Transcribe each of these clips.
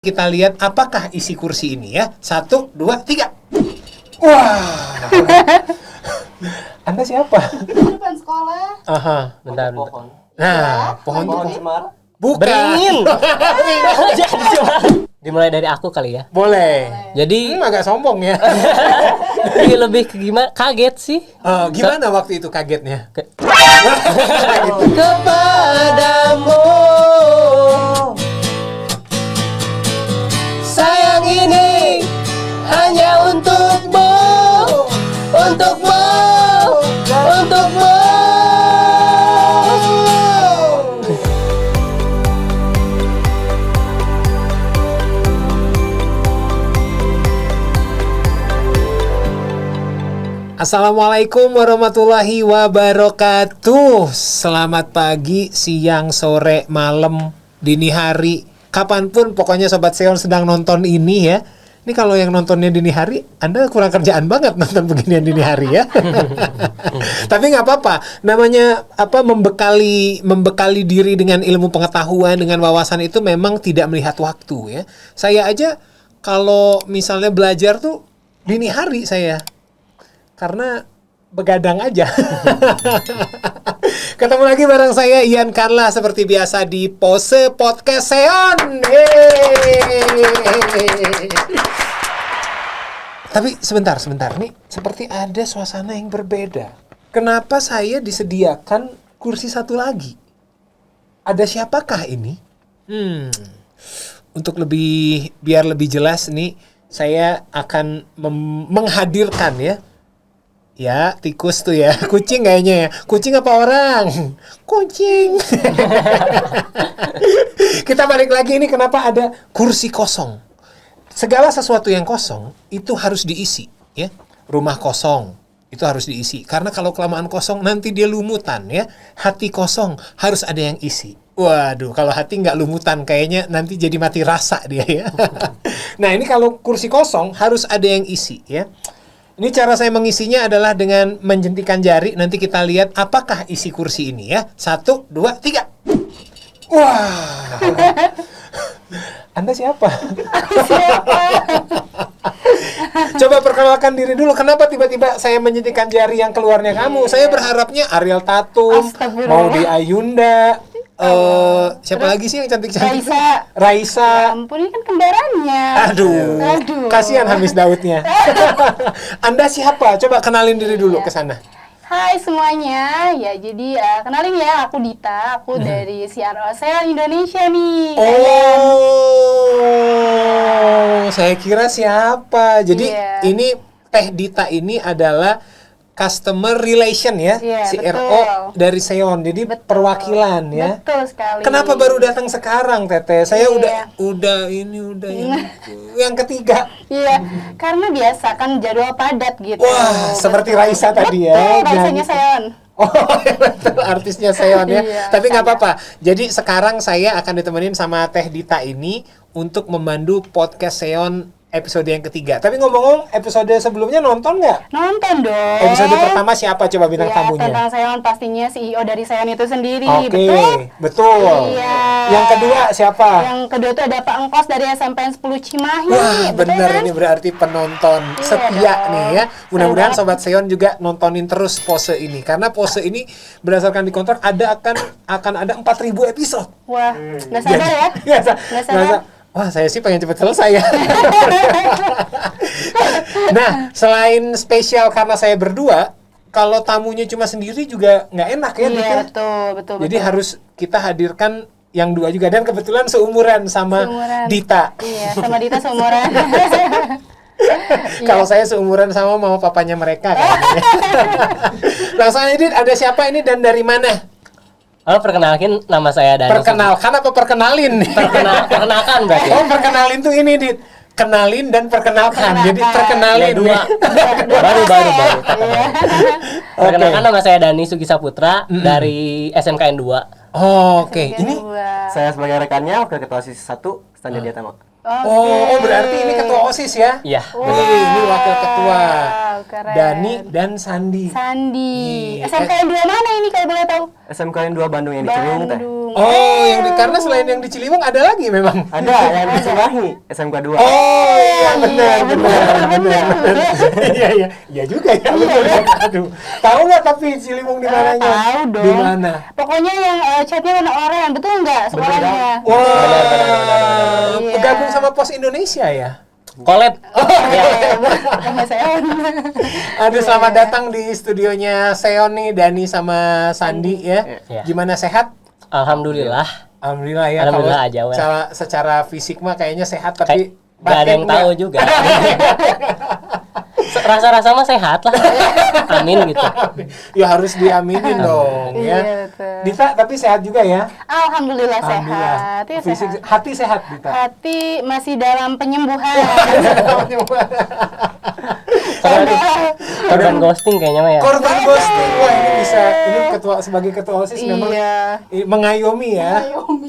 Kita lihat apakah isi kursi ini ya. 1, 2, 3. Wah. Anda siapa? Depan sekolah. Aha, bentar. pohon. Nah, pohon cemara. Bukan. Beringin. Dimulai dari aku kali ya. Boleh. Jadi agak sombong ya. lebih ke gimana? Kaget sih. Gimana waktu itu kagetnya? Kepadamu sayang ini hanya untukmu, untukmu, untukmu. Assalamualaikum warahmatullahi wabarakatuh. Selamat pagi, siang, sore, malam, dini hari, kapanpun pokoknya Sobat Seon sedang nonton ini ya. Ini kalau yang nontonnya dini hari, Anda kurang kerjaan banget nonton beginian dini hari ya. Tapi nggak apa-apa. Namanya membekali diri dengan ilmu pengetahuan, dengan wawasan itu memang tidak melihat waktu ya. Saya aja kalau misalnya belajar tuh dini hari saya. Karena begadang aja. Ketemu lagi bareng saya Ian Carla seperti biasa di Pose Podcast Seon. Tapi sebentar nih seperti ada suasana yang berbeda. Kenapa saya disediakan kursi satu lagi? Ada siapakah ini? Untuk biar lebih jelas nih, saya akan menghadirkan ya. Ya, tikus tuh ya. Kucing kayaknya ya. Kucing apa orang? Kucing. Kita balik lagi, ini kenapa ada kursi kosong. Segala sesuatu yang kosong itu harus diisi ya. Rumah kosong itu harus diisi. Karena kalau kelamaan kosong nanti dia lumutan ya. Hati kosong harus ada yang isi. Waduh, kalau hati nggak lumutan kayaknya nanti jadi mati rasa dia ya. Nah, ini kalau kursi kosong harus ada yang isi ya. Ini cara saya mengisinya adalah dengan menjentikan jari. Nanti kita lihat apakah isi kursi ini ya. 1, 2, 3. Wah. Anda siapa? Coba perkenalkan diri dulu. Kenapa tiba-tiba saya menjentikan jari yang keluarnya kamu? Saya berharapnya Ariel Tatum, Maudy Ayunda. Siapa lagi sih yang cantik-cantik? Raisa. Ya ampun, ini kan kembarannya. Aduh. Kasihan Hamis Daudnya. Anda siapa? Coba kenalin diri dulu ke sana. Hai semuanya. Ya jadi kenalin ya, aku Dita. Aku dari CRO Seon Indonesia nih. Saya kira siapa? Jadi ini Teh Dita ini adalah Customer Relation ya, CRO betul. Dari Seon, jadi perwakilan ya. Betul sekali. Kenapa baru datang sekarang, Teteh? Saya udah ini yang ketiga. Iya, karena biasa kan jadwal padat gitu. Wah, seperti Raisa tadi ya. Raisanya Seon. Oh, betul, artisnya Seon ya. Iya, tapi nggak apa-apa. Jadi sekarang saya akan ditemenin sama Teh Dita ini untuk memandu podcast Seon episode yang ketiga. Tapi ngomong-ngomong, episode sebelumnya nonton nggak? Nonton dong. Episode pertama siapa coba bintang tamunya? Tentang Seon pastinya CEO dari Seon itu sendiri. Oke, betul. Iya. Yang kedua siapa? Yang kedua itu ada Pak Engkos dari SMPN 10 Cimahi. Wah, benar kan? Ini berarti penonton setia nih ya. Mudah-mudahan Sobat Seon juga nontonin terus Pose ini. Karena Pose ini berdasarkan di kontrak akan ada 4.000 episode. Wah, nggak sabar ya? Nggak sabar. Wah, saya sih pengen cepet selesai ya. Nah, selain spesial karena saya berdua, kalau tamunya cuma sendiri juga nggak enak ya. Iya, betul. Jadi harus kita hadirkan yang dua juga. Dan kebetulan seumuran sama Dita. Iya, sama Dita seumuran. Kalau saya seumuran sama mama papanya mereka kayaknya. Langsung aja, Dit, ada siapa ini dan dari mana? Perkenalkan, nama saya Dani. Perkenalkan apa perkenalin? Perkenalkan berarti. Oh, perkenalin tuh ini, Dit. Kenalin dan perkenalkan. Jadi perkenalin dua. baru. Perkenalkan, nama saya Dani Sugi Saputra dari SMKN 2. Oke. Ini saya sebagai rekannya wakil ketua OSIS 1 Standar Diatama. Oh, berarti ini ketua OSIS ya? Iya. Ini wakil ketua. Keren. Dani dan Sandi. SMKN 2 mana ini kalau boleh tahu? SMKN 2 Bandung yang di Ciliwung, Teh. Bandung. Oh, karena selain yang di Ciliwung ada lagi memang. Ada yang di Cimahi, SMK 2. Oh iya benar. Iya juga ya. Benar. Aduh, tahu nggak tapi Ciliwung di mananya? Tahu dong. Di mana? Pokoknya yang catnya warna oranye, betul nggak sekolahnya? Wah, Iya. gabung sama Pos Indonesia ya. Collab. Sama saya. Aduh, selamat datang di studionya Seon nih, Dani sama Sandi ya. Iya. Gimana, sehat? Alhamdulillah. Alhamdulillah ya. Alhamdulillah Kalau aja, Wel. secara fisik mah kayaknya sehat, tapi Gak ada yang tahu juga. Rasa-rasa mah sehat lah. Amin gitu. Ya harus diaminin dong ya. Iya, betul. Dita tapi sehat juga ya. Alhamdulillah Alhamdulillah. sehat. Ya, Fisik, sehat. hati sehat Dita. Hati masih dalam penyembuhan. Korban ghosting kayaknya mah ya. Korban ghosting. Wah, ini bisa sebagai ketua OSIS memang Iya. mengayomi ya.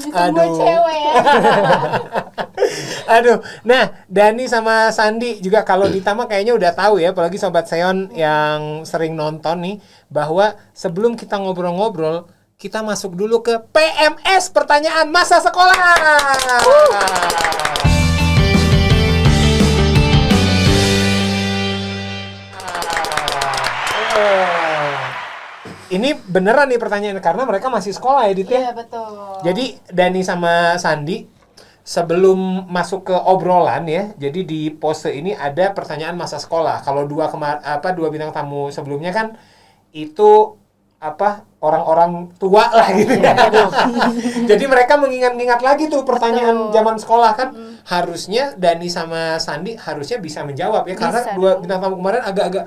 Semua cewek ya. Aduh, nah Dani sama Sandi juga kalau Dita mah kayaknya udah tahu ya, apalagi Sobat Seon yang sering nonton nih, bahwa sebelum kita ngobrol-ngobrol, kita masuk dulu ke PMS, pertanyaan masa sekolah. Ini beneran nih pertanyaan karena mereka masih sekolah ya, Dit ya? Iya, betul. Jadi Dani sama Sandi sebelum masuk ke obrolan ya, jadi di pose ini ada pertanyaan masa sekolah. Kalau dua bintang tamu sebelumnya kan itu orang-orang tua lah gitu ya. Jadi mereka mengingat-ingat lagi tuh pertanyaan zaman sekolah kan. Harusnya Dani sama Sandi harusnya bisa menjawab ya, karena Bisa dua dong. bintang tamu kemarin agak-agak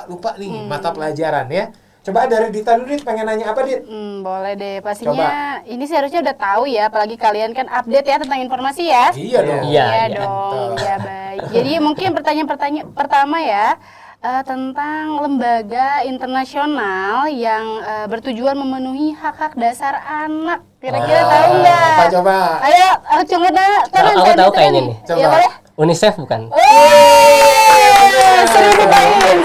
lupa nih mata pelajaran ya. Coba dari Dita dulu, Dit, pengen nanya apa, Dit? Boleh deh. Pastinya ini sih harusnya udah tahu ya, apalagi kalian kan update ya tentang informasi ya. Iya dong. Iya, Iya iya. dong. Ya baik. Jadi mungkin pertanyaan pertama ya, tentang lembaga internasional yang bertujuan memenuhi hak-hak dasar anak. Kira-kira tahu nggak? Apa coba? Ayo, coba Aku tahu kayaknya nih. Coba. Ya boleh. UNICEF bukan? Seru dimain.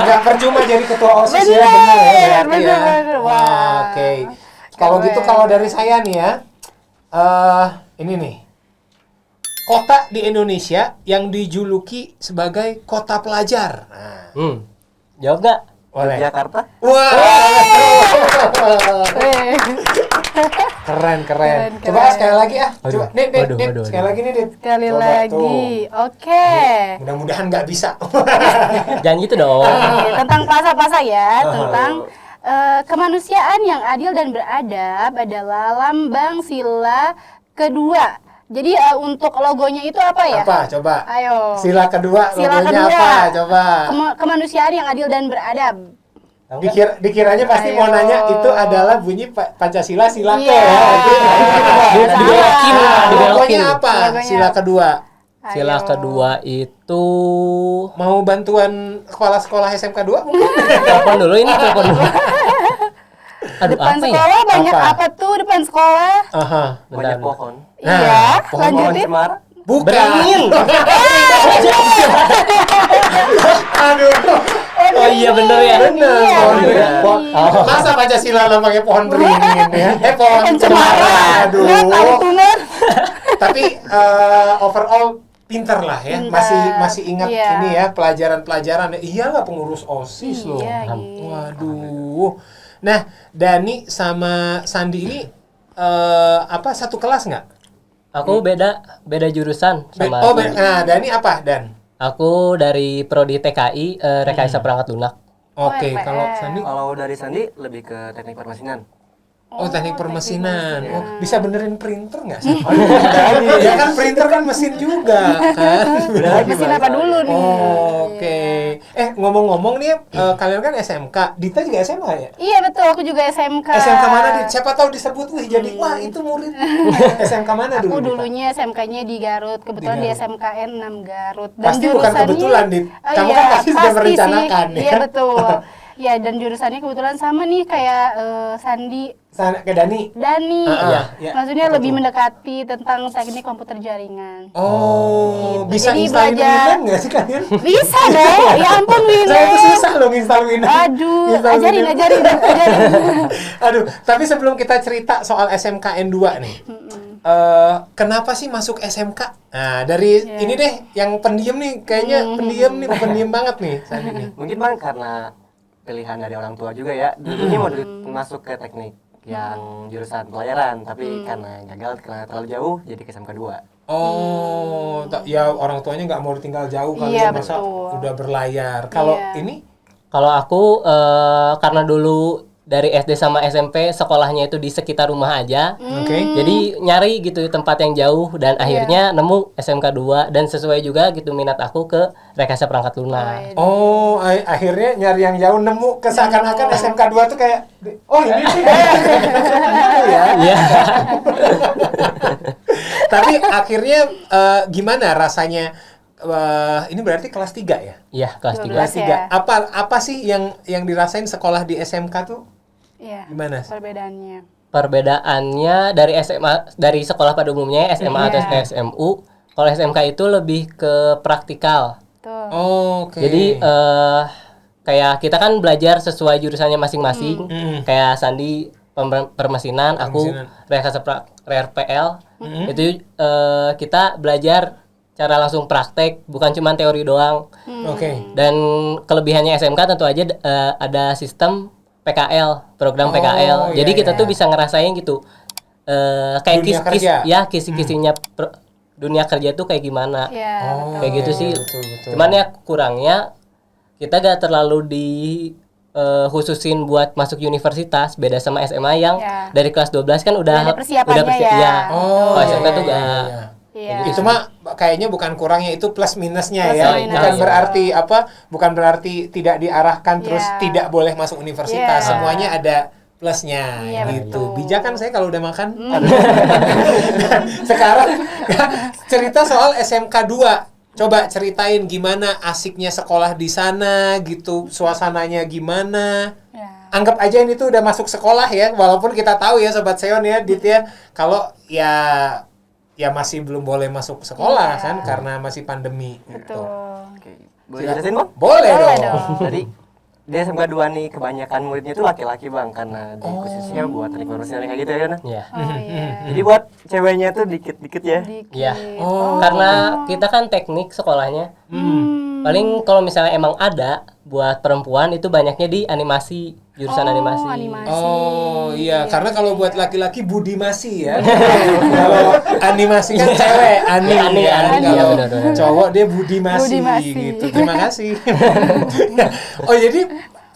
Nggak percuma jadi ketua OSIS ya, Bener, benar ya berarti ya. bener. Wah. Oke. Kalau Keren. gitu kalau dari saya nih ya, ini nih. Kota di Indonesia yang dijuluki sebagai kota pelajar. Nah, Jawab nggak? boleh. Jakarta. Wah, Eh, keren. Keren. Coba sekali lagi ah. Coba, Waduh, Dit, waduh. sekali lagi nih, Dit. Sekali Coba, lagi. tuh. Oke. Mudah-mudahan nggak bisa. Jangan gitu dong. Oke, tentang pasal-pasal ya, tentang kemanusiaan yang adil dan beradab adalah lambang sila kedua. Jadi untuk logonya itu apa ya? Apa? Coba. Ayo. Sila kedua, Sila logonya kedua. apa? Coba. Kemanusiaan yang adil dan beradab. Dikiranya pasti mau Ayo. nanya itu adalah bunyi Pancasila sila ke. Iya. Dibelokin, Logonya dibelokin. apa? Logonya. Sila kedua. Sila Ayo. kedua itu Mau bantuan kepala sekolah SMK 2 mungkin? telepon dulu ini, telepon dulu. Aduh, Depan apa ya? sekolah banyak Apa? apa tuh depan sekolah? Aha. Bentar, Banyak pohon. Nah, Iya, pohon lanjutin. Cemara. Bukan. Beringin. Aduh. Oh iya bener ya. Bener. Iya, Pohon bener. beringin. Oh. Masa Pancasila namanya pohon beringin ya? Pohon cemara. Aduh. Nggak tahu tungan. Tapi overall pinter lah ya. Pinter. Masih ingat Iya. ini ya pelajaran-pelajaran. Iyalah pengurus OSIS loh. Iya, gitu. Waduh. Nah, Dani sama Sandi ini satu kelas nggak? Aku beda jurusan sama Nah, Dani apa, Dan? Aku dari prodi TKI, Rekayasa Perangkat Lunak. Oke, RPL. kalau Sandi Kalau dari Sandi lebih ke teknik permesinan. teknik permesinan. permesinan. Oh, bisa benerin printer nggak sih? Ya kan printer kan mesin juga kan. Mesin apa dulu nih? Oke. Ngomong-ngomong nih, kalian kan SMK. Dita juga SMK ya? Iya betul, aku juga SMK. SMK mana, Dit? Siapa tahu disebut jadi wah itu murid. SMK mana dulu? Aku Dita? dulunya SMK-nya di Garut, kebetulan Di di, Garut. SMKN 6 Garut. Pasti bukan kebetulan, Dit. Kamu kan pasti sudah merencanakan, sih. ya Iya kan? betul. Ya, dan jurusannya kebetulan sama nih kayak Sandi Sana ke Dani. Dani. Iya. Maksudnya Apa lebih tuh? mendekati tentang teknik komputer jaringan. Oh, Gitu. bisa Jadi installin belajar. Winamp nggak sih kalian? Bisa deh. Ya ampun Wina. Saya tuh susah loh install Winamp. Aduh, Install ajarin. Winamp. Aduh, tapi sebelum kita cerita soal SMKN 2 nih. Kenapa sih masuk SMK? Nah, dari ini deh yang pendiam nih, kayaknya pendiam banget nih Sandi nih. Mungkin bang karena pilihan dari orang tua juga ya. Dulunya mau masuk ke teknik yang jurusan pelayaran, tapi karena gagal karena terlalu jauh, jadi ke SMK 2. Oh, ya orang tuanya nggak mau tinggal jauh kali Iya, ya, masa betul. udah berlayar. Kalau Iya. ini Kalau aku karena dulu dari SD sama SMP sekolahnya itu di sekitar rumah aja. oke. Jadi nyari gitu tempat yang jauh dan akhirnya nemu SMK 2 dan sesuai juga gitu minat aku ke rekayasa perangkat lunak. Oh, akhirnya nyari yang jauh nemu seakan-akan SMK 2 tuh kayak oh ini sih. ya. Iya. Tapi akhirnya gimana rasanya ini berarti kelas 3 ya? Iya, kelas 3. 12. Kelas 3. Ya. Apa sih yang dirasain sekolah di SMK tuh? Iya. Gimana? Perbedaannya. Perbedaannya dari SMA dari sekolah pada umumnya SMA atau SMU. Kalau SMK itu lebih ke praktikal. Tuh. Oh, oke. Jadi kayak kita kan belajar sesuai jurusannya masing-masing. Kayak Sandi permesinan, aku rekayasa RPL. Itu kita belajar cara langsung praktek, bukan cuma teori doang. Oke. Dan kelebihannya SMK tentu aja ada sistem PKL, program PKL. iya, Jadi kita iya. tuh bisa ngerasain gitu. Kayak Dunia kerja. kisi-kisinya dunia kerja tuh kayak gimana. Iya. Oh, Kayak gitu sih. Betul. Cuman ya kurangnya kita gak terlalu khususin buat masuk universitas, beda sama SMA yang Ya. dari kelas 12 kan Udah ada persiapannya ya. Iya. Oh, Kalau SMK tuh iya, gak. iya. Iya. Itu mah kayaknya bukan kurangnya, itu plus minusnya Plus ya. minus. Bukan Iya. berarti bukan berarti tidak diarahkan terus Iya. tidak boleh masuk universitas. Iya. Semuanya ada plusnya Iya, gitu. betul. Bijak kan saya kalau udah makan. Nah, sekarang cerita soal SMK 2. Coba ceritain gimana asiknya sekolah di sana gitu, suasananya gimana. Ya. Anggap aja ini tuh udah masuk sekolah ya, walaupun kita tahu ya Sobat Seon ya, Dit ya, kalau ya masih belum boleh masuk sekolah Iya. kan karena masih pandemi. Betul. Oke. Boleh jelasin bang? Boleh Boleh dong. dong. Jadi di SMK 2 nih kebanyakan muridnya tuh laki-laki bang, karena di khususnya buat teknik permesinan kayak gitu ya kan. Iya. Oh iya. Jadi buat ceweknya tuh dikit-dikit ya. Dikit. Iya. Oh. Karena kita kan teknik sekolahnya. Paling kalau misalnya emang ada buat perempuan itu banyaknya di animasi, jurusan animasi. Animasi. Oh iya, karena kalau buat laki-laki budimasi ya. Kalau animasi kan cewek, Ani, kan. Ani. Kalau Iya, benar. cowok dia budimasi, Budimasi. gitu. Terima kasih. Oh jadi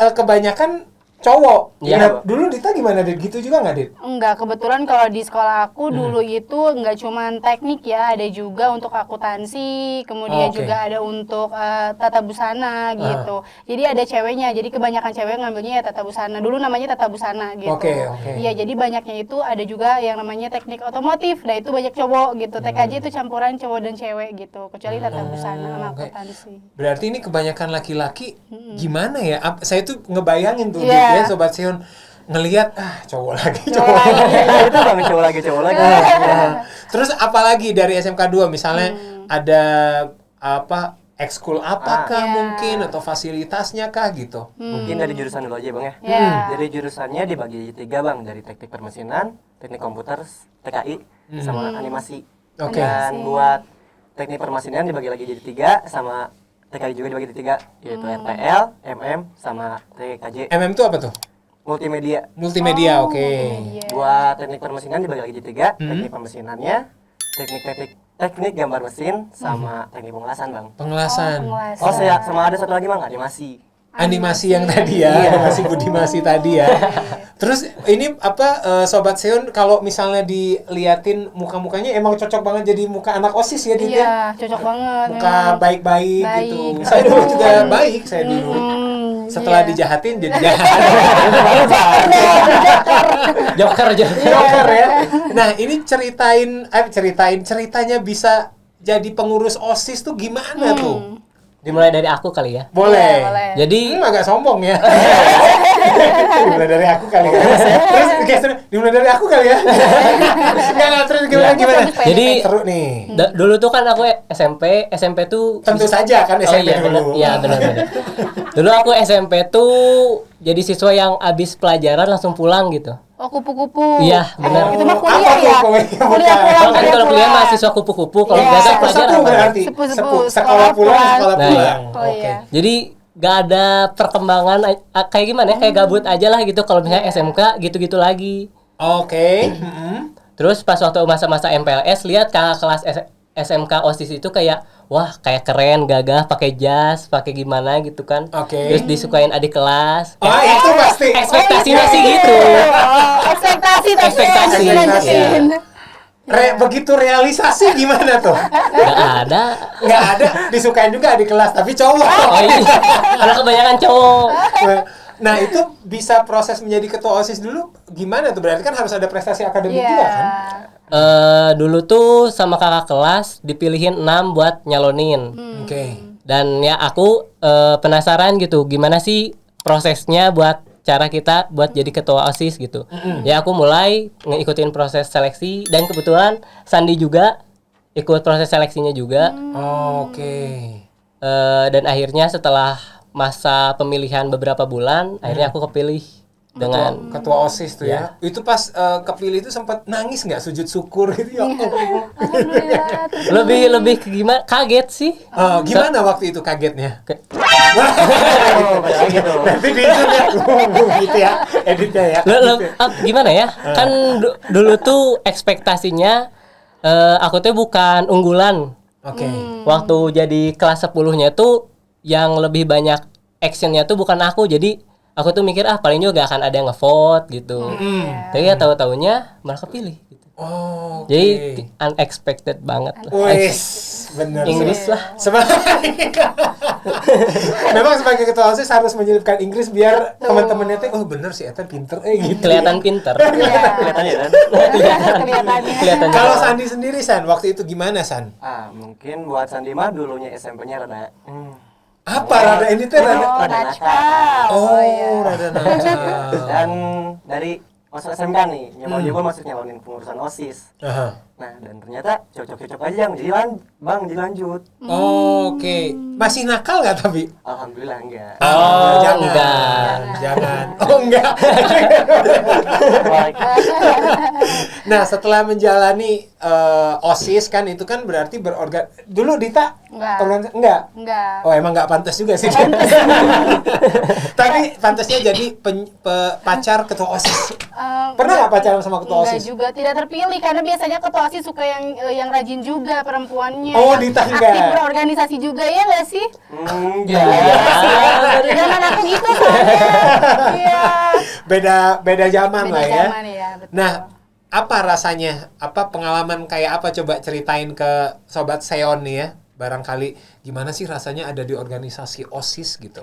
kebanyakan cowok. Iya. Nah, dulu Dita gimana, Dit? Gitu juga nggak, Dit? Enggak, kebetulan kalau di sekolah aku dulu itu enggak cuman teknik ya, ada juga untuk akuntansi, kemudian Oke. juga ada untuk tata busana gitu. Jadi ada ceweknya, jadi kebanyakan cewek ngambilnya ya tata busana. Dulu namanya tata busana gitu. Oke. Iya, jadi banyaknya itu ada juga yang namanya teknik otomotif. Nah, itu banyak cowok gitu. TKJ itu campuran cowok dan cewek gitu, kecuali tata busana sama oke. akuntansi. Berarti ini kebanyakan laki-laki gimana ya? Saya tuh ngebayangin tuh, Iya. Dit, ya, Sobat Sion, ngelihat cowok lagi. Nah, itu bang cowok lagi. Terus apalagi dari SMK 2 misalnya ada apa ekskul apakah Iya. mungkin atau fasilitasnya kah gitu. Mungkin dari jurusan dulu aja bang ya. Iya. Jadi jurusannya dibagi 3 bang, dari teknik permesinan, teknik komputer, TKI, sama animasi. Oke. Dan buat teknik permesinan dibagi lagi jadi 3, sama TKI juga dibagi jadi 3, yaitu RPL, MM, sama TKJ. MM itu apa tuh? Multimedia. Multimedia, oke. Iya. Buat teknik permesinan dibagi lagi jadi 3, teknik permesinannya, teknik gambar mesin, sama teknik pengelasan bang. Pengelasan. Pengelasan. Oh saya sama ada satu lagi bang, animasi. Animasi yang tadi ya, animasi budimasi tadi ya. Terus ini apa Sobat Seon kalau misalnya diliatin muka-mukanya emang cocok banget jadi muka anak OSIS ya, Dit ya? Iya, cocok banget. Muka memang. baik-baik Baik. gitu. Saya dulu juga baik, saya dulu. Setelah iya. dijahatin jadi jahat. Joker. Joker ya. Nah, ini ceritanya bisa jadi pengurus OSIS tuh gimana tuh? Dimulai dari aku kali ya. Boleh. Iya, boleh. Jadi Agak sombong ya. Dimulai dari aku kali ya. Terus geser, dimulai dari aku kali ya. Enggak, terus gimana? Jadi Seru nih. dulu tuh kan aku SMP tuh Tentu saja kan Oh SMP iya benar, dulu. iya benar. Dulu aku SMP tuh jadi siswa yang abis pelajaran langsung pulang gitu. Oh, kupu-kupu. Iya, benar. Itu mah Apa kuliah tuh ya. kuliah? Kuliah Bukan. pulang. Kan kalau kuliah mahasiswa kupu-kupu, kalau Iya. enggak kan Sepuh pelajaran apa? berarti. Sepuh-sepuh, Sekolah sekolah pulang, pulang. sekolah Nah, pulang. Oh, Oke. iya. Jadi gak ada perkembangan kayak gimana ya, kayak gabut aja lah gitu kalau misalnya SMK gitu-gitu lagi. Oke. Terus pas waktu masa-masa MPLS lihat kakak kelas SMK OSIS itu kayak wah kayak keren, gagah, pakai jas, pakai gimana gitu kan. Oke. Terus disukain adik kelas. Oh, itu pasti. Ekspektasinya sih gitu. Oh, ekspektasi tapi Ekspektasi. lanjutin. Begitu realisasi gimana tuh? Gak ada. Nggak ada, disukain juga di kelas, tapi cowok. Oh iya. Karena kebanyakan cowok. Nah, itu bisa proses menjadi ketua OSIS dulu gimana tuh? Berarti kan harus ada prestasi akademik Iya. juga kan? Dulu tuh sama kakak kelas dipilihin 6 buat nyalonin. Oke. Dan ya aku penasaran gitu gimana sih prosesnya buat cara kita buat jadi ketua OSIS gitu. Ya aku mulai ngikutin proses seleksi dan kebetulan Sandi juga ikut proses seleksinya juga. Oke. Dan akhirnya setelah masa pemilihan beberapa bulan akhirnya aku kepilih dengan Ketua OSIS tuh ya. Itu pas kepilih itu sempat nangis nggak, sujud syukur gitu ya? Alhamdulillah. Terus lebih ke gimana kaget sih. Gimana waktu itu kagetnya? gitu. Nanti di itu ya, gitu ya, editnya ya. Gimana ya? Kan dulu tuh ekspektasinya aku tuh bukan unggulan. Oke. Waktu jadi kelas 10-nya tuh yang lebih banyak actionnya tuh bukan aku. Jadi aku tuh mikir paling juga gak akan ada yang nge-vote gitu. Tapi ya tahu-taunya malah kepilih gitu. Oh, Jadi unexpected banget lah. wes, bener. Inggris lah. Memang sebagai ketua OSIS harus menyelipkan Inggris biar teman-temannya tuh, oh bener sih, Eta pinter, gitu. Kelihatan pinter. Kelihatannya kan. kelihatannya. Kelihatan. Kalau Sandi sendiri, San, waktu itu gimana, San? Mungkin buat Sandi mah dulunya SMP-nya rada Apa rada ini teh rada? Oh, Rada nakal. Oh, iya. rada nakal. dan dari masuk SMK nih nyoba-nyoba masuk nyalonin pengurusan OSIS. Aha. Nah, dan ternyata cocok-cocok aja yang jadi lanjut. Oke, masih nakal nggak tapi? Alhamdulillah enggak. enggak. Jangan. Oh enggak. Nah, setelah menjalani OSIS kan itu kan berarti dulu Dita Enggak. enggak. Enggak. Oh, emang nggak pantas juga sih. Tapi pantasnya jadi pacar ketua OSIS. Pernah nggak pacaran sama ketua Enggak OSIS? juga, tidak terpilih karena biasanya ketua OSIS suka yang rajin juga perempuannya. Oh, yang Dita aktif enggak. berorganisasi juga ya nggak sih? Ya. Jangan aku gitu soalnya. Iya. Beda zaman Beda lah ya. zaman ya, betul. Nah, apa rasanya? Apa pengalaman kayak apa, coba ceritain ke sobat Seon nih ya. Barangkali gimana sih rasanya ada di organisasi OSIS gitu.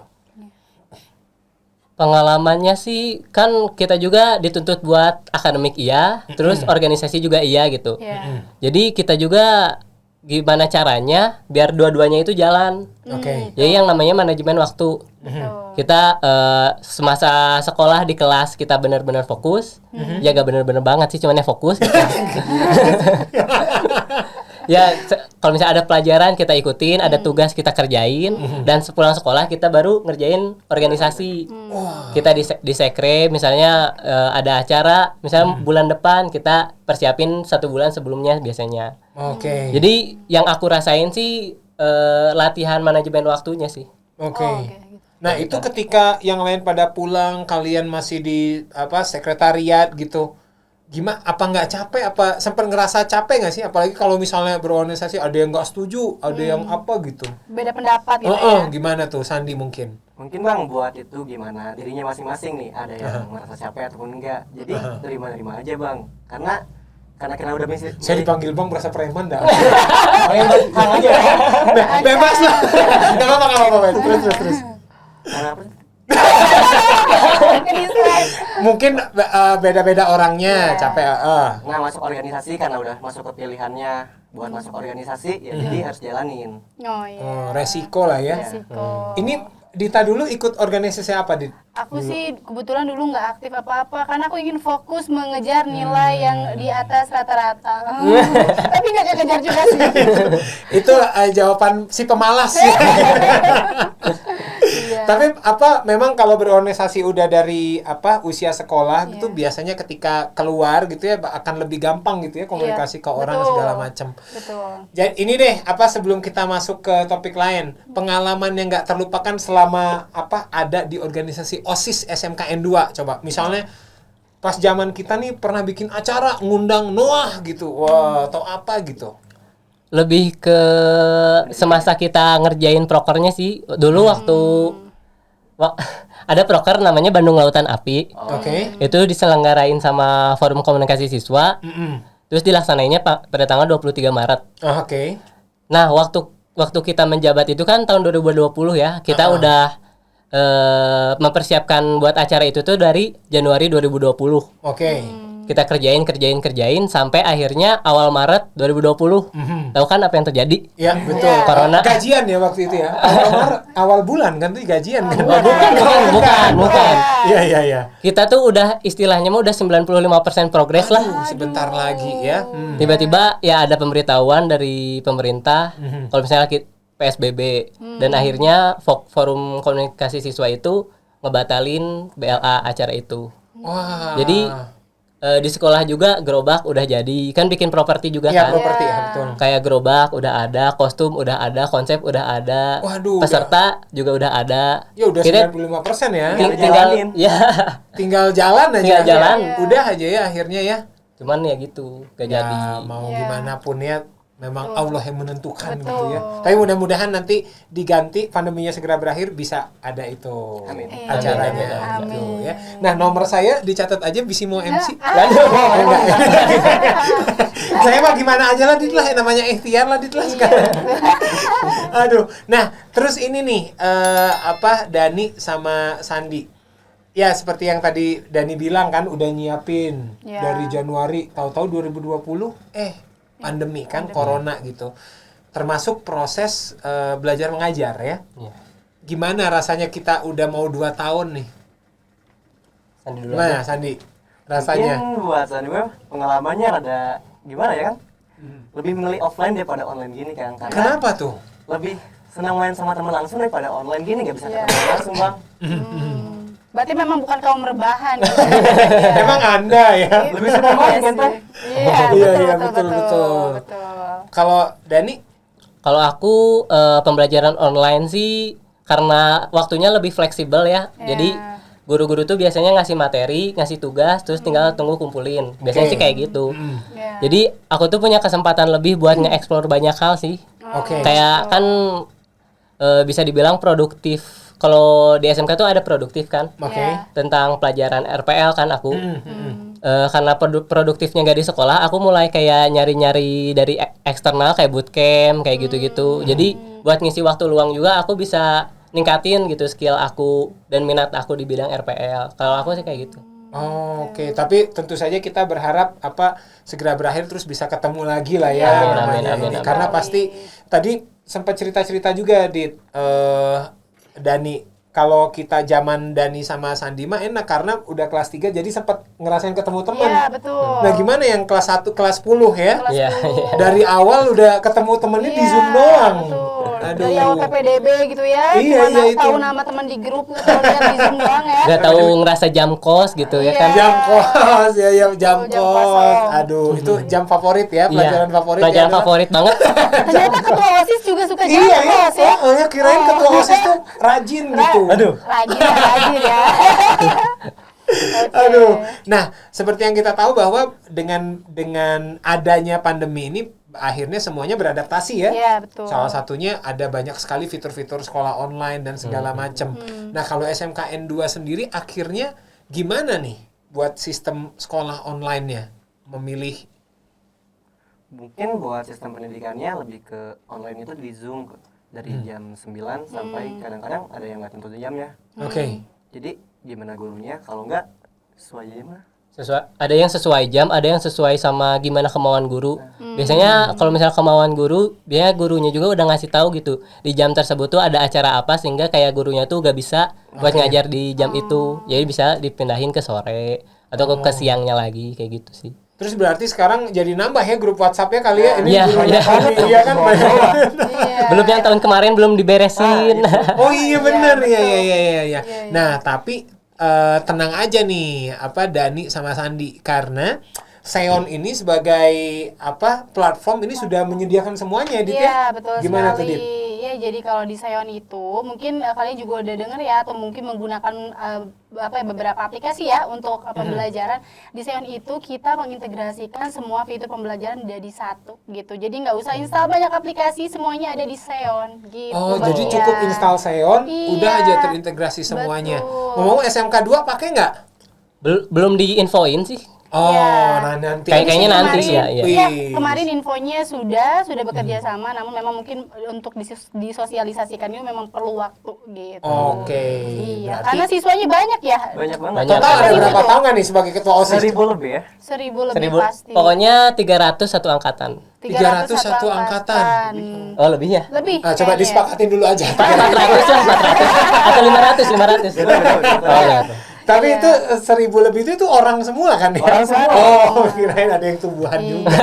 Pengalamannya sih kan kita juga dituntut buat akademik iya, terus organisasi juga iya gitu. Iya. Jadi kita juga gimana caranya biar dua-duanya itu jalan. Oke. Jadi yang namanya manajemen waktu. Betul. Kita semasa sekolah di kelas kita benar-benar fokus. Ya gak benar-benar banget sih, cuman ya fokus. Gitu. Ya kalau misalnya ada pelajaran kita ikutin, ada tugas kita kerjain, dan sepulang sekolah kita baru ngerjain organisasi. Kita di sekre misalnya ada acara, misalnya bulan depan kita persiapin 1 bulan sebelumnya biasanya. Oke. Jadi yang aku rasain sih latihan manajemen waktunya sih. Oke. Oh, oke, gitu. Nah, itu ketika yang lain pada pulang, kalian masih di sekretariat gitu. Gimana? Apa nggak capek? Apa sempat ngerasa capek nggak sih? Apalagi kalau misalnya berorganisasi ada yang nggak setuju, ada yang apa gitu. Beda pendapat gitu ya. Gimana tuh, Sandi mungkin? Mungkin Bang buat itu gimana dirinya masing-masing nih, ada yang merasa capek ataupun enggak. Jadi terima-terima aja Bang. Karena kita udah Saya dipanggil Bang berasa preman dah. Oh, yang Bang aja. Bebas lah. Nggak apa-apa. Terus. karena apa? Mungkin beda-beda orangnya, capek. Nah, masuk organisasi karena udah masuk ke pilihannya buat masuk organisasi ya jadi harus jalanin. Oh iya. Oh, resiko lah ya. Resiko. Ini Dita dulu ikut organisasi apa, Dit? Aku sih kebetulan dulu nggak aktif apa-apa karena aku ingin fokus mengejar nilai yang di atas rata-rata. Tapi nggak kejar juga sih. Itu jawaban si pemalas ya. Iya. Tapi memang kalau berorganisasi udah dari usia sekolah gitu biasanya ketika keluar gitu ya akan lebih gampang gitu ya komunikasi ke orang betul. segala macam. Betul. Jadi ini deh sebelum kita masuk ke topik lain, pengalaman yang nggak terlupakan selama ada di organisasi OSIS SMKN 2 coba. Misalnya pas zaman kita nih pernah bikin acara ngundang Noah gitu. Wah, atau apa gitu. Lebih ke semasa kita ngerjain prokernya sih. Dulu waktu ada proker namanya Bandung Lautan Api. Oke. Itu diselenggarain sama Forum Komunikasi Siswa. Terus dilaksanainnya pada tanggal 23 Maret. Oke. Nah, waktu kita menjabat itu kan tahun 2020 ya. Kita udah mempersiapkan buat acara itu tuh dari Januari 2020. Oke. Kita kerjain sampai akhirnya awal Maret 2020. Tahu kan apa yang terjadi? Ya, betul. Corona. Gajian ya waktu itu ya. Awal bulan kan tuh gajian kan. Bukan. Iya. Kita tuh udah istilahnya mah udah 95% progres lah. Sebentar lagi ya. Tiba-tiba ya ada pemberitahuan dari pemerintah kalau misalnya PSBB dan akhirnya Forum Komunikasi Siswa itu ngebatalin BLA acara itu. Wah. Jadi di sekolah juga gerobak udah jadi, kan bikin properti juga Iya, kan. properti ya, betul. Kayak gerobak udah ada, kostum udah ada, konsep udah ada, Waduh, peserta juga udah ada. Ya udah Kita 95% ya. tinggal ya. Tinggal jalan aja. Tinggal jalan. Udah aja ya akhirnya ya. Cuman ya gitu, gak jadi. Ya, mau gimana pun ya memang Allah yang menentukan gitu ya. Tapi mudah-mudahan nanti diganti pandeminya segera berakhir bisa ada itu Amin. acaranya gitu ya. Nah, nomor saya dicatat aja bisi mau MC. Saya mah gimana aja lah Dit lah, namanya ikhtiar lah Dit lah sekarang. Aduh. Nah, terus ini nih Dani sama Sandi. Ya, seperti yang tadi Dani bilang kan udah nyiapin dari Januari, tahu-tahu 2020 pandemi kan, corona gitu. Termasuk proses belajar mengajar ya. Gimana rasanya kita udah mau 2 tahun nih? Sandi dulu. Gimana Sandi? Rasanya? Mungkin buat Sandi pengalamannya ada gimana ya kan? Lebih milih offline daripada online gini kan. Karena Kenapa tuh? lebih senang main sama teman langsung daripada online gini nggak bisa ketemu langsung bang. Berarti memang bukan kaum rebahan gitu. Emang Anda ya? Lebih senang main kan Teh? Iya, betul. Kalau Dani? Kalau aku pembelajaran online sih karena waktunya lebih fleksibel ya. Jadi guru-guru tuh biasanya ngasih materi, ngasih tugas, terus tinggal tunggu kumpulin. Biasanya sih kayak gitu. Jadi aku tuh punya kesempatan lebih buat nge-explore banyak hal sih. Kayak kan bisa dibilang produktif. Kalau di SMK tuh ada produktif kan, tentang pelajaran RPL kan aku. Karena produktifnya nggak di sekolah, aku mulai kayak nyari-nyari dari eksternal kayak bootcamp kayak gitu-gitu. Jadi buat ngisi waktu luang juga aku bisa ningkatin gitu skill aku dan minat aku di bidang RPL. Kalau aku sih kayak gitu. Oke. Tapi tentu saja kita berharap segera berakhir terus bisa ketemu lagi lah ya. Amin. Karena pasti tadi sempat cerita-cerita juga di Dani, kalau kita zaman Dani sama Sandi mah enak karena udah kelas 3 jadi sempat ngerasain ketemu teman. Iya, betul. Nah, gimana yang kelas 1, kelas 10 ya? Iya. Dari awal udah ketemu temennya di Zoom doang. Betul. Aduh. Dari awal PPDB gitu ya. Iya, Cuma itu. tahu nama teman di grup, nggak tahu lihat di Zoom doang ya. Gak tahu ngerasa jam kos gitu ya kan. Jam kos ya jam Jam kos. kosong. Aduh, itu jam favorit ya, pelajaran favorit. Pelajaran ya, favorit banget. Ternyata ketua OSIS juga suka jam Iya, kos ya. ya kirain ketua OSIS tuh rajin gitu. Aduh. Rajin ya. Aduh. Nah, seperti yang kita tahu bahwa dengan adanya pandemi ini akhirnya semuanya beradaptasi ya. Iya, betul. Salah satunya ada banyak sekali fitur-fitur sekolah online dan segala macam. Nah, kalau SMKN 2 sendiri akhirnya gimana nih buat sistem sekolah online-nya? Memilih Mungkin buat sistem pendidikannya lebih ke online itu di Zoom dari jam 9 sampai kadang-kadang ada yang nggak tentu jamnya. Oke. Jadi gimana gurunya kalau nggak sesuai aja mah Ada yang sesuai jam, ada yang sesuai sama gimana kemauan guru. Biasanya kalau misalnya kemauan guru, dia gurunya juga udah ngasih tahu gitu. Di jam tersebut tuh ada acara apa sehingga kayak gurunya tuh gak bisa buat ngajar di jam itu. Jadi bisa dipindahin ke sore atau ke siangnya lagi kayak gitu sih. Terus berarti sekarang jadi nambah ya grup WhatsApp-nya kali ya? Ini Iya, banyak iya. kali, iya kan? Belum yang tahun kemarin belum diberesin. Oh iya bener, iya. Nah tapi tenang aja nih, Dani sama Sandi, karena Seon ini sebagai platform ini sudah menyediakan semuanya, Dit ya? Iya, betul Gimana sekali. tuh, Dit? Ya, jadi kalau di Seon itu mungkin kalian juga udah denger ya, atau mungkin menggunakan beberapa aplikasi ya untuk pembelajaran. Di Seon itu kita mengintegrasikan semua fitur pembelajaran jadi satu gitu. Jadi nggak usah install banyak aplikasi, semuanya ada di Seon gitu. Oh, Bang jadi Ian. cukup install Seon, Iya, udah aja terintegrasi semuanya. betul. Ngomong SMK 2 pakai nggak? Belum diinfoin sih. Oh, Iya. nah nanti. Kayaknya nanti Kemarin- sih ya. Iya. Iya, Wih. kemarin infonya sudah bekerja sama, namun memang mungkin untuk disosialisasikan itu memang perlu waktu gitu. Oke. Iya, Berarti karena siswanya banyak ya. Banyak banget. Banyak. total ada Berapa berapa ribu? tahun nggak nih sebagai ketua OSIS? 1000 lebih ya. 1000 lebih 1000. pasti. Pokoknya 300 satu angkatan. 301 angkatan. Oh, lebih ya? Lebih. Nah, coba kayaknya. disepakatin dulu aja. 400 lah, 400 atau 500. Oh, iya. Tapi Iya. itu 1000 lebih itu orang semua kan ya? Orang semua. Oh, kirain ada yang tumbuhan Iya. juga.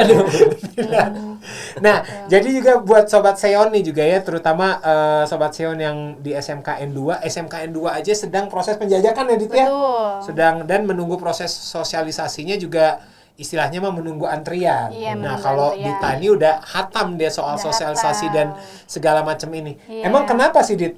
Nah, jadi juga buat sobat Seon nih juga ya, terutama sobat Seon yang di SMKN 2, SMKN 2 aja sedang proses penjajakan ya, Dit ya? Betul. Sedang dan menunggu proses sosialisasinya juga, istilahnya mah menunggu antrian. Iya, Nah, menunggu kalau antrian. di Tani udah hatam dia soal Udah sosialisasi hatam. dan segala macam ini. Iya. Emang kenapa sih, Dit,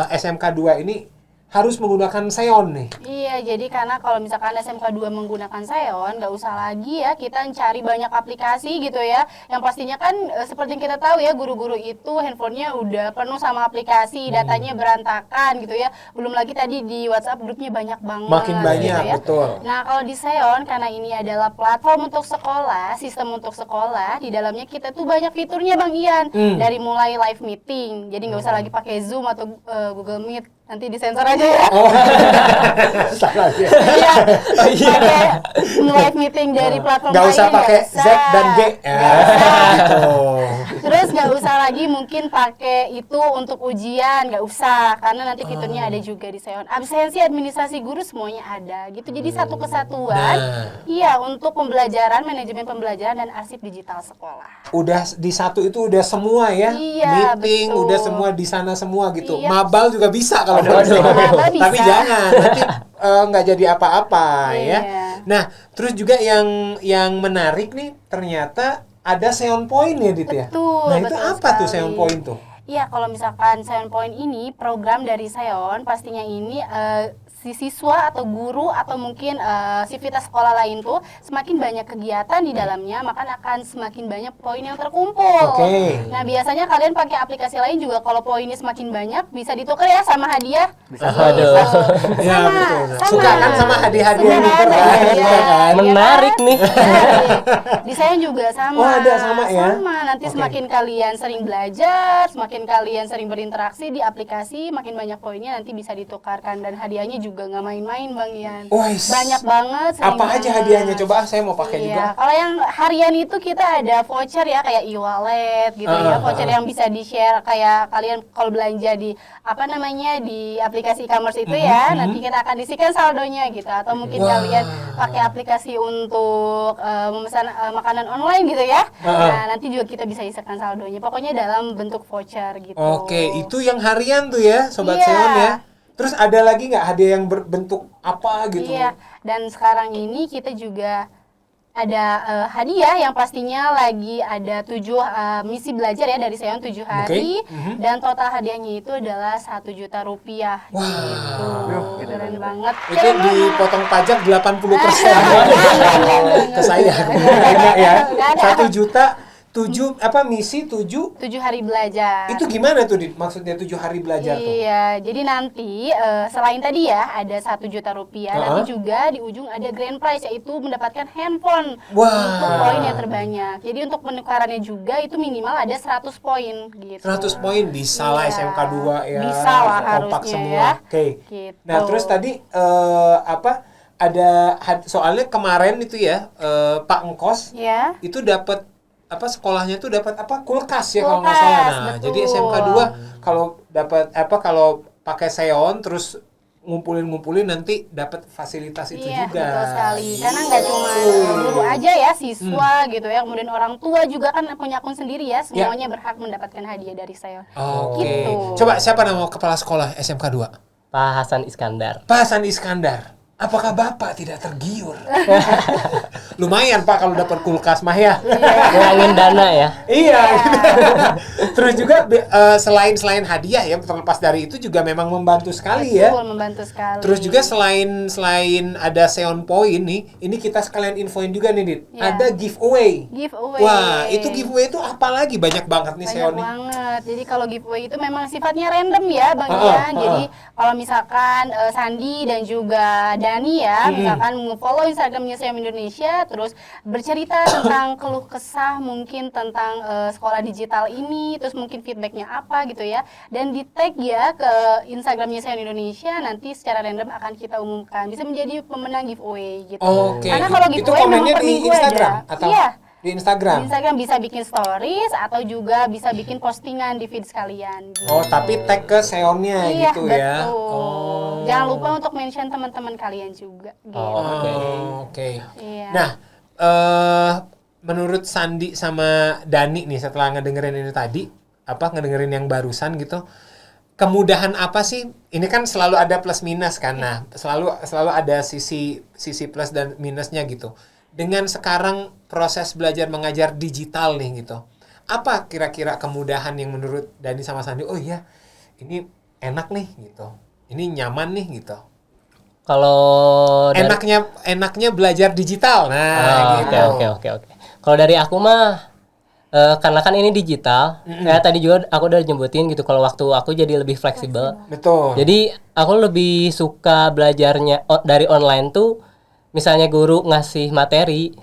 SMK 2 ini harus menggunakan Seon nih? Iya, jadi karena kalau misalkan SMK 2 menggunakan Seon, nggak usah lagi ya kita cari banyak aplikasi gitu ya. Yang pastinya kan seperti yang kita tahu ya, guru-guru itu handphonenya udah penuh sama aplikasi, datanya berantakan gitu ya. Belum lagi tadi di WhatsApp grupnya banyak banget. Makin banyak, gitu ya. betul. Nah, kalau di Seon, karena ini adalah platform untuk sekolah, sistem untuk sekolah, di dalamnya kita tuh banyak fiturnya Bang Ian. Dari mulai live meeting, jadi nggak usah lagi pakai Zoom atau Google Meet. Nanti disensor aja ya. Oh, salah ya. Iya, pakai live meeting dari platform Nggak usah lain, pakai nggak Z usah. dan G. Ya, Nggak usah. gitu. Terus nggak usah lagi mungkin pakai itu untuk ujian, nggak usah, karena nanti fiturnya ada juga di Seon. Absensi administrasi guru semuanya ada, gitu. Jadi satu kesatuan, Nah. iya, untuk pembelajaran, manajemen pembelajaran dan arsip digital sekolah. Udah di satu itu udah semua ya. Iya, Meeting betul. udah semua di sana semua gitu. Iya. Mabal juga bisa kalau Waduh. mau. Mabal bisa. Tapi jangan nanti nggak jadi apa-apa Iya. ya. Nah, terus juga yang menarik nih, ternyata ada Seon Point ya, Dit ya. Betul, Nah, itu betul apa tuh sekali. Seon Point tuh? Iya, kalau misalkan Seon Point ini program dari Seon, pastinya ini si siswa atau guru atau mungkin sivitas sekolah lain tuh semakin banyak kegiatan di dalamnya, maka akan semakin banyak poin yang terkumpul. Oke. Nah, biasanya kalian pakai aplikasi lain juga kalau poinnya semakin banyak bisa ditukar ya sama hadiah. Bisa. Waduh. Ya, Sama, betul. sama. Suka kan sama hadiah-hadiah Sama gitu kan? hadiah, Suka kan? Menarik nih. Di saya juga sama. Oh, ada sama ya? Sama. Nanti Oke. semakin kalian sering belajar, semakin kalian sering berinteraksi di aplikasi, makin banyak poinnya nanti bisa ditukarkan dan hadiahnya juga nggak main-main Bang Ian. Wais. Banyak banget. sering Apa aja banget. hadiahnya? Coba saya mau pakai juga. Iya, kalau yang harian itu kita ada voucher ya kayak e-wallet gitu ya, voucher yang bisa di-share kayak kalian kalau belanja di apa namanya di aplikasi e-commerce itu ya, nanti kita akan isikan saldonya gitu atau mungkin Wah. kalian pakai aplikasi untuk memesan makanan online gitu ya. Nah, nanti juga kita bisa isikan saldonya. Pokoknya dalam bentuk voucher gitu. Oke, itu yang harian tuh ya, Sobat Iya. Seon ya. Terus ada lagi nggak hadiah yang berbentuk apa gitu? Iya, dan sekarang ini kita juga ada hadiah yang pastinya lagi ada 7 misi belajar ya dari Seon 7 hari dan total hadiahnya itu adalah 1 juta rupiah gitu. Keren banget. Itu dipotong pajak 80% ke saya. Nggak Enggak ya. ada. 1 juta 7 misi 7 7 hari belajar. itu gimana tuh, Dit? Maksudnya 7 hari belajar tuh? Iya, jadi nanti selain tadi ya ada 1 juta rupiah, nanti juga di ujung ada grand prize yaitu mendapatkan handphone Wah. untuk poin yang terbanyak. Jadi untuk penukarannya juga itu minimal ada 100 poin gitu. 100 poin bisa lah Iya. SMK 2 ya. Bisa lah kompak harusnya semua. ya. Oke. Gitu. Nah, terus tadi soalnya kemarin itu ya Pak Engkos Ya. itu dapat apa sekolahnya tuh dapat apa kulkas ya kalau nggak Kulkas, salah. Nah, betul. jadi SMK 2 kalau dapat apa kalau pakai Seon terus ngumpulin nanti dapat fasilitas itu Iya, juga. betul sekali. Karena nggak cuma guru aja ya, siswa gitu ya. Kemudian orang tua juga kan punya akun sendiri ya. Semuanya berhak mendapatkan hadiah dari saya. Oke. Gitu. Coba siapa nama kepala sekolah SMK 2? Pak Hasan Iskandar. Pak Hasan Iskandar. Apakah Bapak tidak tergiur? Lumayan Pak kalau dapat kulkas mah ya. Ngurangin dana ya. Iya. Terus juga selain hadiah ya, terlepas dari itu juga memang membantu sekali ya. Betul, membantu sekali. Terus juga selain ada Seon Point nih, ini kita sekalian infoin juga nih, Dit. Iya. Ada giveaway. Giveaway. Wah, itu giveaway itu apa lagi? Banyak banget nih Banyak Seon nih. banget. Jadi kalau giveaway itu memang sifatnya random ya, Bang Heeh, Ian. heeh. Jadi kalau misalkan Sandi dan juga Dani ya, misalkan nge-follow Instagramnya Seom Indonesia, terus bercerita tentang keluh kesah mungkin tentang sekolah digital ini, terus mungkin feedbacknya apa gitu ya, dan di tag ya ke Instagramnya Seom Indonesia, nanti secara random akan kita umumkan. Bisa menjadi pemenang giveaway gitu. Oke. Karena kalau Itu giveaway komennya memang per di minggu Instagram ada. atau Iya. di Instagram? Di Instagram bisa bikin stories atau juga bisa bikin postingan di feed sekalian. Gitu. Oh, tapi tag ke Seonnya Iya, gitu betul. ya. Oh. Jangan lupa untuk mention teman-teman kalian juga. Gitu. Oke. Iya. Nah, menurut Sandi sama Dani nih setelah ngedengerin ini tadi, ngedengerin yang barusan gitu, kemudahan apa sih? Ini kan selalu ada plus minus kan. Nah, selalu ada sisi plus dan minusnya gitu. Dengan sekarang proses belajar mengajar digital nih gitu. Apa kira-kira kemudahan yang menurut Dani sama Sandi? Oh iya, ini enak nih gitu. Ini nyaman nih gitu. Kalau dari- Enaknya belajar digital. Nah, gitu. Oke. Kalau dari aku mah karena kan ini digital, kayak tadi juga aku udah nyebutin gitu. Kalau waktu aku jadi lebih fleksibel. Betul. Jadi aku lebih suka belajarnya dari online tuh, misalnya guru ngasih materi,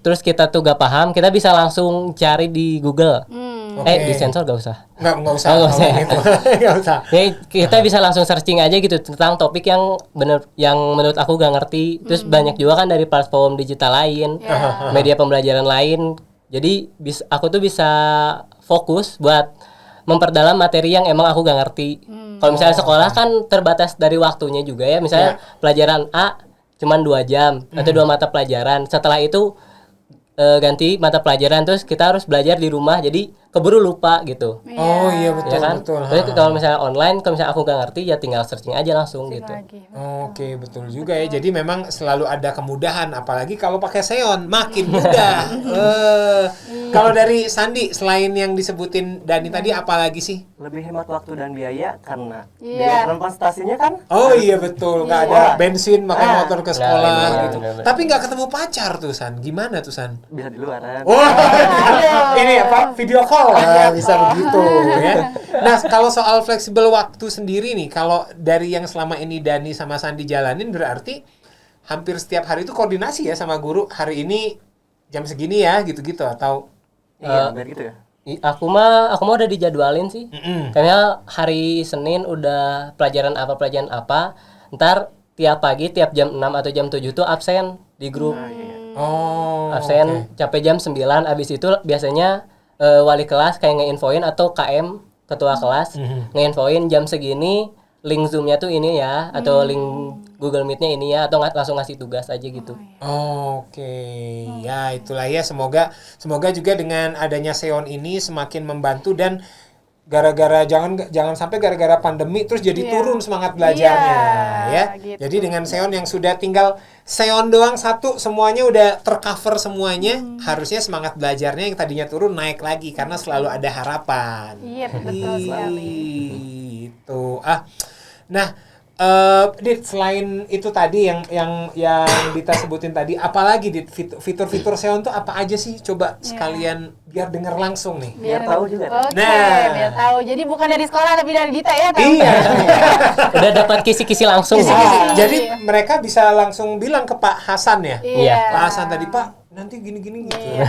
terus kita tuh gak paham, kita bisa langsung cari di Google. Oke. Disensor gak usah. Nggak usah. Nggak usah. Gitu. Nggak usah. Ya, kita bisa langsung searching aja gitu tentang topik yang menurut aku gak ngerti. Terus banyak juga kan dari platform digital lain, media pembelajaran lain. Jadi aku tuh bisa fokus buat memperdalam materi yang emang aku gak ngerti. Kalau misalnya sekolah kan terbatas dari waktunya juga ya. Misalnya pelajaran A cuman 2 jam atau 2 mata pelajaran. Setelah itu ganti mata pelajaran, terus kita harus belajar di rumah, jadi keburu lupa gitu. Oh iya betul Ya kan? betul. Terus kalau misalnya online, kalau misalnya aku gak ngerti ya tinggal searching aja langsung gitu. Oke, betul juga ya. Jadi memang selalu ada kemudahan, apalagi kalau pakai Seon makin mudah. Kalau dari Sandi, selain yang disebutin Dani tadi, apalagi sih? Lebih hemat waktu dan biaya karena Iya. biaya transportasinya kan Oh iya betul, nggak ada bensin pakai motor ke sekolah benar, gitu. benar. Tapi nggak ketemu pacar tuh San, gimana tuh San? bisa di luar kan. Wah, ini apa? Video call bisa begitu ya. Nah, kalau soal fleksibel waktu sendiri nih, kalau dari yang selama ini Dani sama Sandi jalanin berarti hampir setiap hari itu koordinasi ya sama guru. Hari ini jam segini ya, gitu-gitu atau? Iya, biar gitu ya. Aku mah udah dijadwalin sih. Kayaknya hari Senin udah pelajaran apa. Ntar tiap pagi, tiap jam 6 atau jam 7 tuh absen di grup. Oh, Absen sampai jam 9. Abis itu biasanya wali kelas kayak ngeinfoin atau KM ketua kelas ngeinfoin jam segini link Zoom-nya tuh ini ya, atau link Google Meet-nya ini ya, atau langsung ngasih tugas aja gitu. Oke, ya itulah ya, semoga juga dengan adanya Seon ini semakin membantu, dan gara-gara jangan sampai gara-gara pandemi terus jadi turun semangat belajarnya ya. gitu. Jadi dengan Seon yang sudah tinggal Seon doang satu, semuanya udah tercover semuanya, harusnya semangat belajarnya yang tadinya turun naik lagi karena selalu ada harapan. Iya, betul sekali. Itu. Nah, Dit, selain itu tadi yang Dita sebutin tadi, apalagi Dit, fitur-fitur Seon tuh apa aja sih? Coba sekalian biar denger langsung nih. Biar tahu juga. Oke, Nah. biar tahu. Jadi bukan dari sekolah tapi dari Dita ya. tahu Iya. Udah dapat kisi-kisi langsung. Jadi mereka bisa langsung bilang ke Pak Hasan ya. Iya. Pak Hasan tadi, Pak, nanti gini-gini gitu. Iya.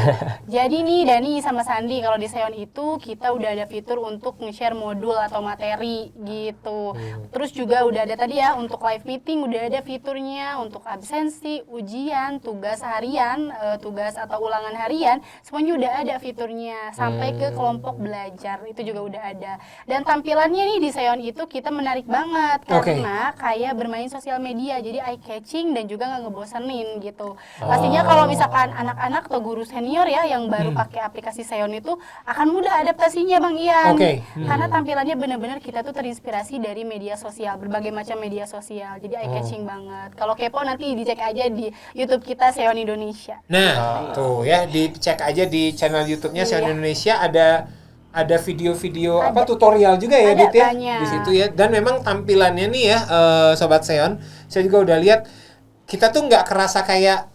Jadi nih Dani sama Sandi kalau di Seon itu kita udah ada fitur untuk nge-share modul atau materi gitu. Terus juga udah ada tadi ya untuk live meeting udah ada fiturnya untuk absensi, ujian, tugas harian, tugas atau ulangan harian, semuanya udah ada fiturnya sampai ke kelompok belajar itu juga udah ada. Dan tampilannya nih di Seon itu kita menarik banget karena kayak bermain sosial media jadi eye catching dan juga nggak ngebosenin gitu. Pastinya kalau misalkan anak-anak atau guru senior ya yang baru pakai aplikasi Seon itu akan mudah adaptasinya Bang Ian. Karena tampilannya benar-benar kita tuh terinspirasi dari media sosial, berbagai macam media sosial. Jadi eye catching banget. Kalau kepo nanti dicek aja di YouTube kita Seon Indonesia. Nah, tuh ya dicek aja di channel YouTube-nya Seon Indonesia ada video-video tutorial juga ya Dit ya di situ ya. Dan memang tampilannya nih ya sobat Seon, saya juga udah lihat kita tuh nggak kerasa kayak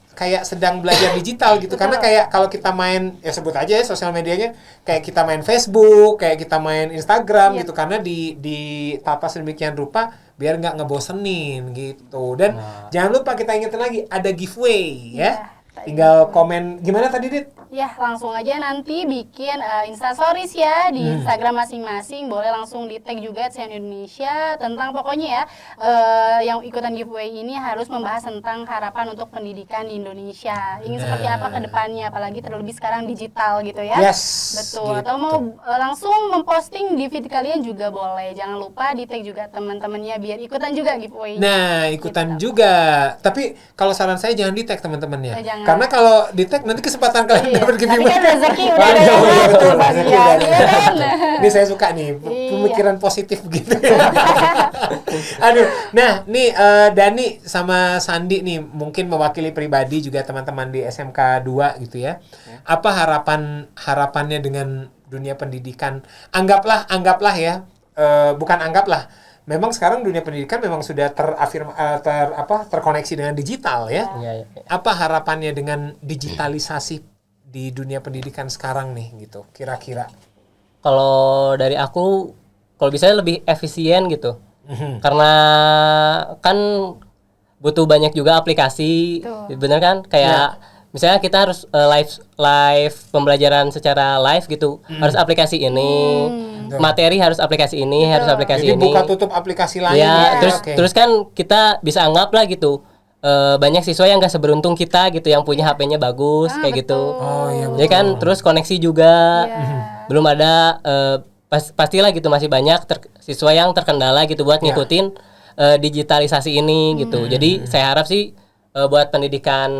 sedang belajar digital gitu. Karena kayak kalau kita main ya sebut aja ya sosial medianya kayak kita main Facebook, kayak kita main Instagram gitu, karena di tata sedemikian rupa biar nggak ngebosenin gitu. Dan jangan lupa kita ingetin lagi ada giveaway ya. Tinggal komen gimana tadi Dit? Ya langsung aja nanti bikin instastories ya di Instagram masing-masing, boleh langsung di tag juga Seon Indonesia tentang pokoknya ya yang ikutan giveaway ini harus membahas tentang harapan untuk pendidikan di Indonesia. Ingin seperti apa ke depannya, apalagi terlebih sekarang digital gitu ya. Betul. Gitu. Atau mau langsung memposting di feed kalian juga boleh. Jangan lupa di tag juga teman-temannya biar ikutan juga giveaway. Nah, ikutan juga. Tapi kalau saran saya jangan di tag teman-temannya. Karena kalau di tag nanti kesempatan kalian dapat giveaway. Tapi kan rezeki udah ada yang betul, ngatur, rezeki ya, udah ada. iya kan? Ini saya suka nih pemikiran positif gitu. Aduh, nah nih Dani sama Sandi nih mungkin mewakili pribadi juga teman-teman di SMK 2 gitu ya. Apa harapannya dengan dunia pendidikan? Anggaplah ya, bukan anggaplah. Memang sekarang dunia pendidikan memang sudah terkoneksi dengan digital ya. Apa harapannya dengan digitalisasi di dunia pendidikan sekarang nih gitu kira-kira? Kalau dari aku kalau bisa lebih efisien gitu. Karena kan butuh banyak juga aplikasi, bener kan? Kayak misalnya kita harus live pembelajaran secara live gitu, harus aplikasi ini, materi harus aplikasi ini, harus aplikasi Jadi ini. buka tutup aplikasi lain. Ya, terus kan kita bisa anggap lah gitu. Banyak siswa yang gak seberuntung kita gitu yang punya HP-nya bagus kayak gitu. Jadi kan terus koneksi juga belum ada pastilah gitu masih banyak siswa yang terkendala gitu buat ngikutin digitalisasi ini gitu. Jadi saya harap sih buat pendidikan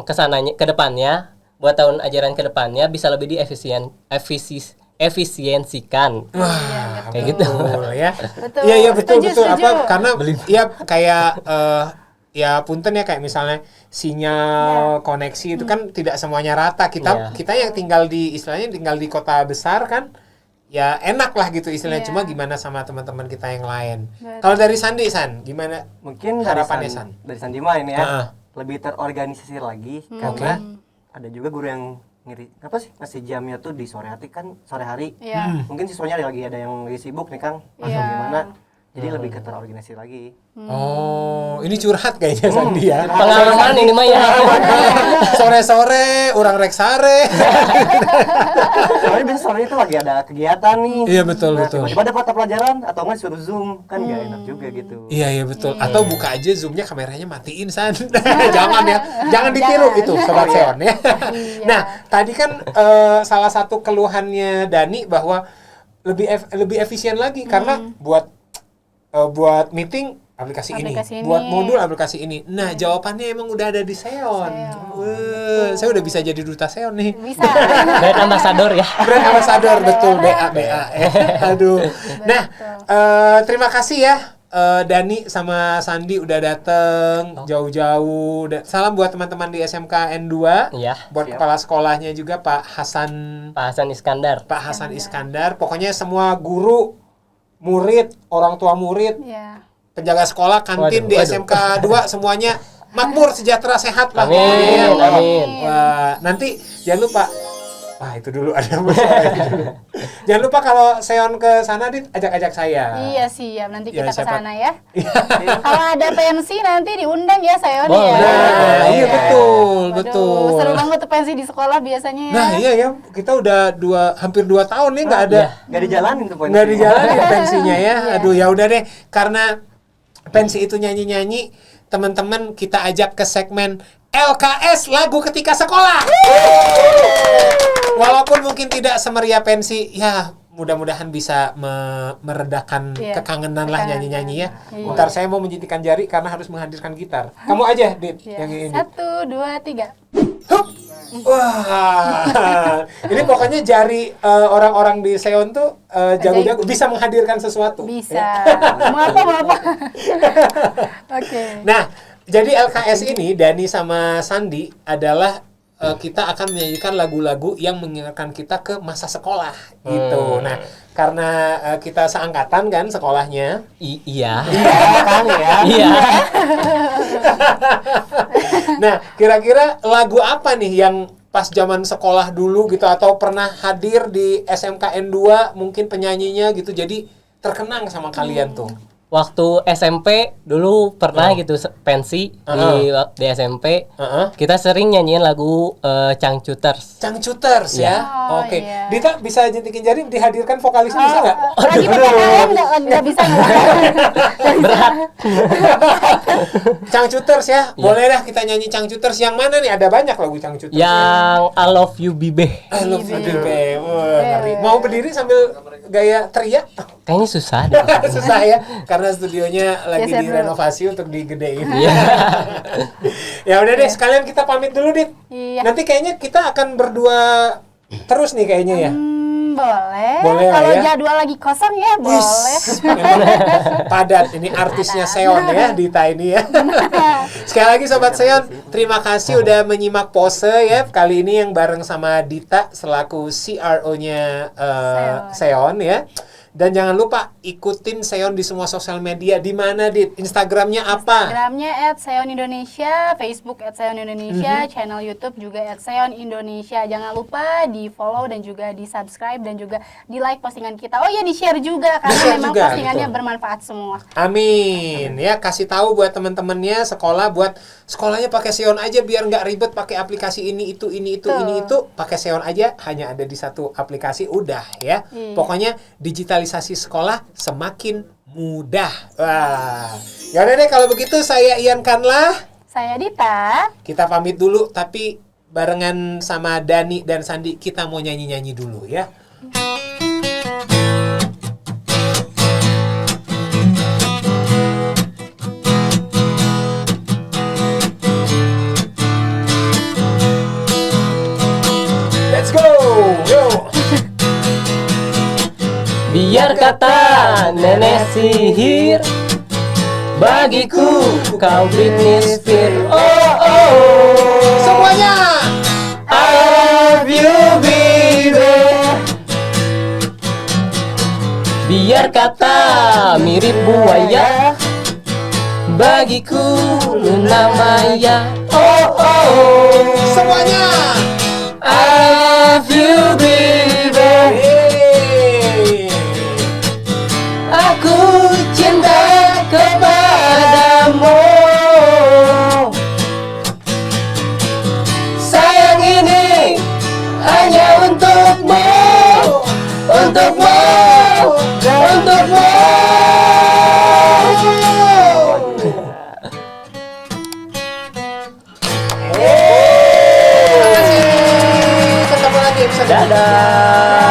kesananya ke depannya, buat tahun ajaran ke depannya bisa lebih efisiensikan. Kayak gitu. Ya. Iya betul. Apa karena ya kayak ya punten ya kayak misalnya sinyal koneksi itu kan tidak semuanya rata. Kita yang tinggal di kota besar kan ya enak lah gitu istilahnya. Cuma gimana sama teman-teman kita yang lain. Kalau dari Sandi gimana? Mungkin harapannya San? Dari Sandi mah ini ya lebih terorganisasi lagi karena ada juga guru yang ngasih jamnya tuh di sore hari. Mungkin siswanya ada yang lagi sibuk nih Kang, langsung gimana? Jadi lebih terorganisasi lagi. Oh, ini curhat kayaknya Sandi ya. Pengalaman ini mah ya. Sore-sore orang rek sare. Soalnya biasa sore itu lagi ada kegiatan nih. Iya betul. Tiba-tiba ada mata pelajaran atau nggak disuruh Zoom kan nggak enak juga gitu. Iya betul. Atau buka aja Zoom-nya kameranya matiin San. Jangan ditiru itu sobat Seon ya. Nah, tadi kan salah satu keluhannya Dani bahwa lebih efisien lagi karena buat meeting aplikasi ini, buat modul aplikasi ini. Nah, jawabannya emang udah ada di Seon. Saya udah bisa jadi duta Seon nih. Bisa. Brand ambassador ya. Brand ambassador betul, BA. Aduh. Nah, terima kasih ya Dani sama Sandi udah dateng jauh-jauh. Salam buat teman-teman di SMK N2. Iya. Buat kepala sekolahnya juga Pak Hasan Iskandar. Pokoknya semua guru, murid, orang tua murid, penjaga sekolah, kantin di SMK 2 semuanya makmur, sejahtera, sehat lah. Amin. Wah, nanti jangan lupa Wah itu dulu ada masalah itu dulu. Jangan lupa kalau Seon ke sana Dit, ajak-ajak saya. Iya siap, nanti Ya, kita ke siapa- sana ya. Kalau ada pensi nanti diundang ya Seon Boleh. ya. Nah, iya betul, Waduh, betul. Seru banget tuh pensi di sekolah biasanya ya. Nah iya ya, kita udah hampir 2 tahun nih nggak ada, Nggak dijalanin tuh nggak dijalanin pensinya ya. Aduh ya udah deh, karena pensi itu nyanyi-nyanyi, teman-teman kita ajak ke segmen LKS lagu ketika sekolah. Walaupun mungkin tidak semeriah pensi, ya mudah-mudahan bisa meredakan Iya, kekangenan lah nyanyi-nyanyi ya. Iya. Ntar saya mau menjentikan jari karena harus menghadirkan gitar. Kamu aja, Dit, Iya. yang ini. 1, 2, 3. Hup. Wah, ini pokoknya jari orang-orang di Seon tuh jago-jago, bisa menghadirkan sesuatu. Bisa. Mau apa? Oke. Nah, jadi LKS ini Dani sama Sandi adalah kita akan menyanyikan lagu-lagu yang mengingatkan kita ke masa sekolah gitu. Nah, karena kita seangkatan kan sekolahnya. Iya. kan ya. Iya. Nah, kira-kira lagu apa nih yang pas zaman sekolah dulu gitu atau pernah hadir di SMKN 2 mungkin penyanyinya gitu jadi terkenang sama kalian tuh. Waktu SMP dulu pernah gitu pensi di SMP. Kita sering nyanyiin lagu Changcuters. Changcuters ya. Oh, Oke. iya. Dita bisa jentikin jari dihadirkan vokalisnya bisa nggak? Lagi PPKM nggak bisa Berat. Changcuters ya. Boleh dah kita nyanyi Changcuters. Yang mana nih? Ada banyak lagu Changcuters. Yang I Love You Bibe. I love you, babe. Wah, ngeri. Mau berdiri sambil gaya teriak? Kayaknya susah deh. Susah ya. Karena studionya lagi Geser dulu. direnovasi untuk digedein. Iya. Ya udah deh, sekalian kita pamit dulu, Dit. Iya. Nanti kayaknya kita akan berdua terus nih kayaknya ya. Boleh. Boleh lah Kalau ya. jadwal lagi kosong ya boleh. Memang padat ini artisnya Seon ya, Dita ini ya. Sekali lagi Sobat Seon, terima kasih udah menyimak pose ya. Kali ini yang bareng sama Dita selaku CRO-nya Seon ya. Dan jangan lupa ikutin Seon di semua sosial media. Di mana, Dit? Instagramnya apa? Instagramnya @seonindonesia, Facebook @seonindonesia, channel YouTube juga @seonindonesia. Jangan lupa di follow dan juga di subscribe dan juga di like postingan kita. Oh ya di share juga karena Di-share memang juga, postingannya betul. bermanfaat semua. Amin. Ya, kasih tahu buat teman-temannya sekolah, buat sekolahnya pakai Seon aja biar nggak ribet pakai aplikasi ini itu pakai Seon aja, hanya ada di satu aplikasi udah ya. Iya. Pokoknya digitalisasi sekolah semakin mudah. Wah. Ya udah deh kalau begitu saya Ian Kanlah. Saya Dita. Kita pamit dulu tapi barengan sama Dani dan Sandi kita mau nyanyi-nyanyi dulu ya. Let's go. Yo. Biar kata nenek sihir, bagiku kau Britney Spears. Oh oh. Semuanya. I love you baby. Biar kata mirip buaya, bagiku Luna Maya. Oh oh. Semuanya. I love you baby. Hey. Aku cinta kepadamu. Sayang ini hanya untukmu, untukmu, untukmu. Ketemu lagi episode Dadah.